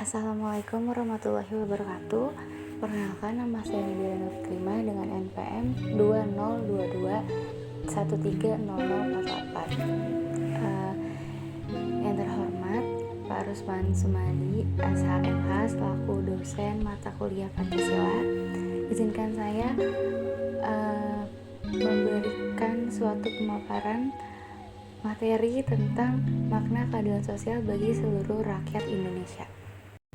Assalamualaikum warahmatullahi wabarakatuh. Perkenalkan, nama saya Nidira Nurklima dengan NPM 2022130048. Yang terhormat Pak Rusman Sumadi, SHMH selaku dosen mata kuliah Pancasila. Izinkan saya memberikan suatu pemaparan materi tentang makna keadilan sosial bagi seluruh rakyat Indonesia.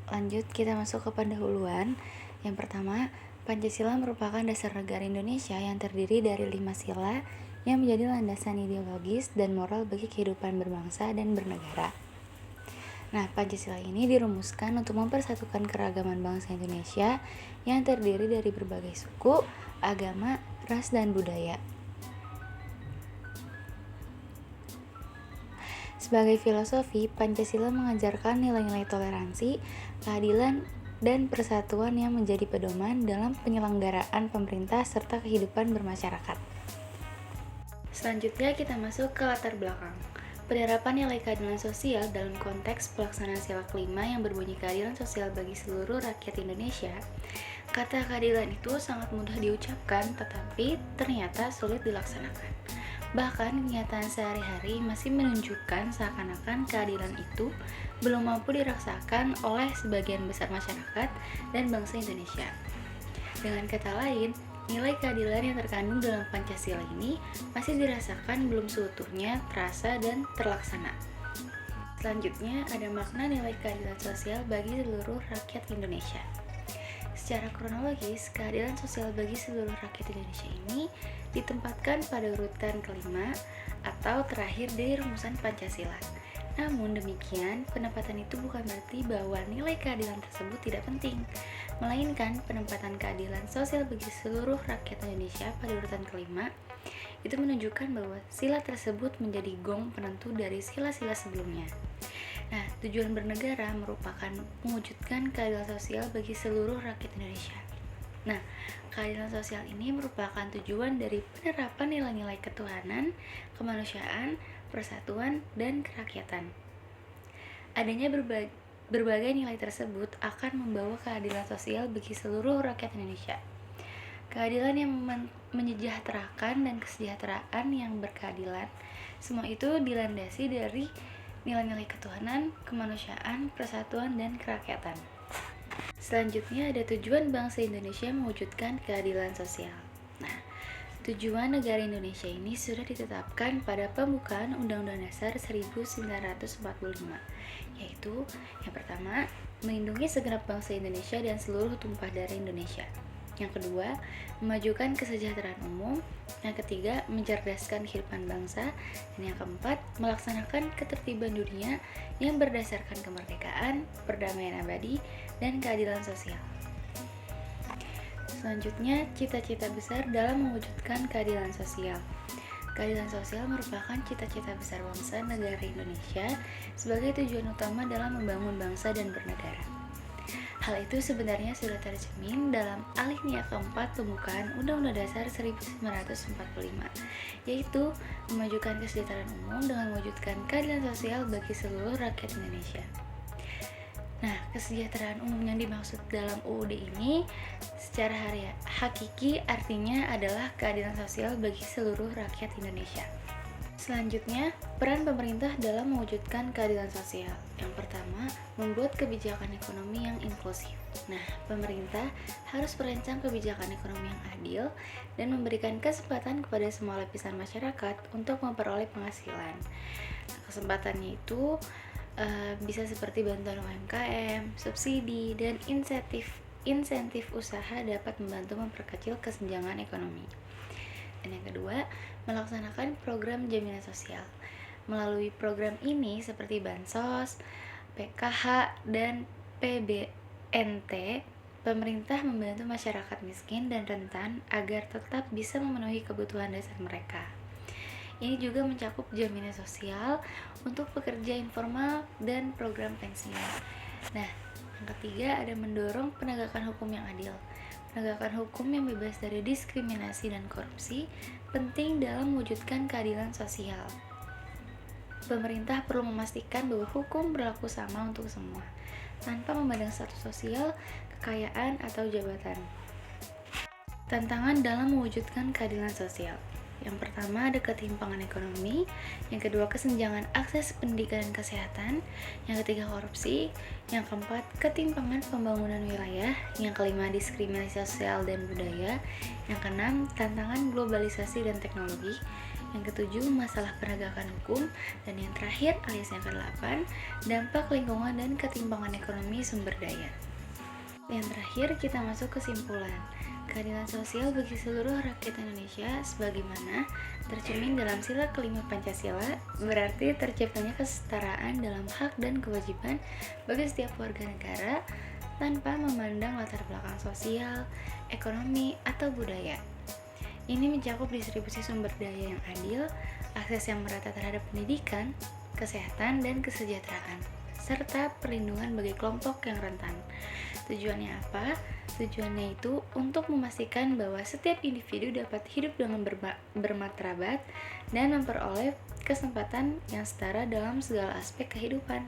Lanjut, kita masuk ke pendahuluan. Yang pertama, Pancasila merupakan dasar negara Indonesia yang terdiri dari 5 sila yang menjadi landasan ideologis dan moral bagi kehidupan berbangsa dan bernegara. Nah, Pancasila ini dirumuskan untuk mempersatukan keragaman bangsa Indonesia yang terdiri dari berbagai suku, agama, ras, dan budaya. Sebagai filosofi, Pancasila mengajarkan nilai-nilai toleransi, keadilan, dan persatuan yang menjadi pedoman dalam penyelenggaraan pemerintah serta kehidupan bermasyarakat. Selanjutnya kita masuk ke latar belakang. Penerapan nilai keadilan sosial dalam konteks pelaksanaan sila kelima yang berbunyi keadilan sosial bagi seluruh rakyat Indonesia. Kata keadilan itu sangat mudah diucapkan, tetapi ternyata sulit dilaksanakan. Bahkan kenyataan sehari-hari masih menunjukkan seakan-akan keadilan itu belum mampu dirasakan oleh sebagian besar masyarakat dan bangsa Indonesia. Dengan kata lain, nilai keadilan yang terkandung dalam Pancasila ini masih dirasakan belum seutuhnya terasa dan terlaksana. Selanjutnya ada makna nilai keadilan sosial bagi seluruh rakyat Indonesia. Secara kronologis, keadilan sosial bagi seluruh rakyat Indonesia ini ditempatkan pada urutan kelima atau terakhir dari rumusan Pancasila. Namun demikian, penempatan itu bukan berarti bahwa nilai keadilan tersebut tidak penting, melainkan penempatan keadilan sosial bagi seluruh rakyat Indonesia pada urutan kelima itu menunjukkan bahwa sila tersebut menjadi gong penentu dari sila-sila sebelumnya. Nah, tujuan bernegara merupakan mewujudkan keadilan sosial bagi seluruh rakyat Indonesia. Nah, keadilan sosial ini merupakan tujuan dari penerapan nilai-nilai ketuhanan, kemanusiaan, persatuan, dan kerakyatan. Adanya berbagai nilai tersebut akan membawa keadilan sosial bagi seluruh rakyat Indonesia. Keadilan yang menyejahterakan dan kesejahteraan yang berkeadilan, semua itu dilandasi dari nilai-nilai ketuhanan, kemanusiaan, persatuan, dan kerakyatan. Selanjutnya ada tujuan bangsa Indonesia mewujudkan keadilan sosial. Nah, tujuan negara Indonesia ini sudah ditetapkan pada pembukaan Undang-Undang Dasar 1945, yaitu yang pertama, melindungi segenap bangsa Indonesia dan seluruh tumpah darah Indonesia. Yang kedua, memajukan kesejahteraan umum. Yang ketiga, mencerdaskan kehidupan bangsa. Dan yang keempat, melaksanakan ketertiban dunia yang berdasarkan kemerdekaan, perdamaian abadi, dan keadilan sosial. Selanjutnya, cita-cita besar dalam mewujudkan keadilan sosial. Keadilan sosial merupakan cita-cita besar bangsa negara Indonesia sebagai tujuan utama dalam membangun bangsa dan bernegara. Hal itu sebenarnya sudah tercermin dalam alinea keempat pembukaan Undang-Undang Dasar 1945, yaitu memajukan kesejahteraan umum dengan mewujudkan keadilan sosial bagi seluruh rakyat Indonesia. Nah, kesejahteraan umum yang dimaksud dalam UUD ini secara hakiki artinya adalah keadilan sosial bagi seluruh rakyat Indonesia. Selanjutnya, peran pemerintah dalam mewujudkan keadilan sosial. Yang pertama, membuat kebijakan ekonomi yang inklusif. Nah, pemerintah harus merancang kebijakan ekonomi yang adil dan memberikan kesempatan kepada semua lapisan masyarakat untuk memperoleh penghasilan. Nah, kesempatannya itu bisa seperti bantuan UMKM, subsidi, dan insentif usaha dapat membantu memperkecil kesenjangan ekonomi. Dan yang kedua, melaksanakan program jaminan sosial. Melalui program ini seperti Bansos, PKH, dan PBNT, pemerintah membantu masyarakat miskin dan rentan agar tetap bisa memenuhi kebutuhan dasar mereka. Ini juga mencakup jaminan sosial untuk pekerja informal dan program pensiun. Nah, yang ketiga ada mendorong penegakan hukum yang adil. Penegakan hukum yang bebas dari diskriminasi dan korupsi penting dalam mewujudkan keadilan sosial. Pemerintah perlu memastikan bahwa hukum berlaku sama untuk semua. tanpa memandang status sosial, kekayaan, atau jabatan. Tantangan dalam mewujudkan keadilan sosial. Yang pertama ada ketimpangan ekonomi, yang kedua kesenjangan akses pendidikan dan kesehatan, yang ketiga korupsi, yang keempat ketimpangan pembangunan wilayah, yang kelima diskriminasi sosial dan budaya, yang keenam tantangan globalisasi dan teknologi, yang ketujuh masalah penegakan hukum, dan yang terakhir alias yang kedelapan dampak lingkungan dan ketimpangan ekonomi sumber daya. Yang terakhir kita masuk kesimpulan. Keadilan sosial bagi seluruh rakyat Indonesia sebagaimana tercermin dalam sila kelima Pancasila berarti terciptanya kesetaraan dalam hak dan kewajiban bagi setiap warga negara tanpa memandang latar belakang sosial, ekonomi, atau budaya. Ini mencakup distribusi sumber daya yang adil, akses yang merata terhadap pendidikan, kesehatan, dan kesejahteraan, serta perlindungan bagi kelompok yang rentan. Tujuannya apa? Tujuannya itu untuk memastikan bahwa setiap individu dapat hidup dengan bermartabat dan memperoleh kesempatan yang setara dalam segala aspek kehidupan.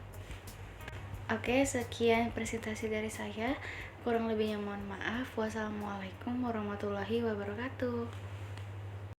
Oke, sekian presentasi dari saya. Kurang lebihnya mohon maaf. Wassalamualaikum warahmatullahi wabarakatuh.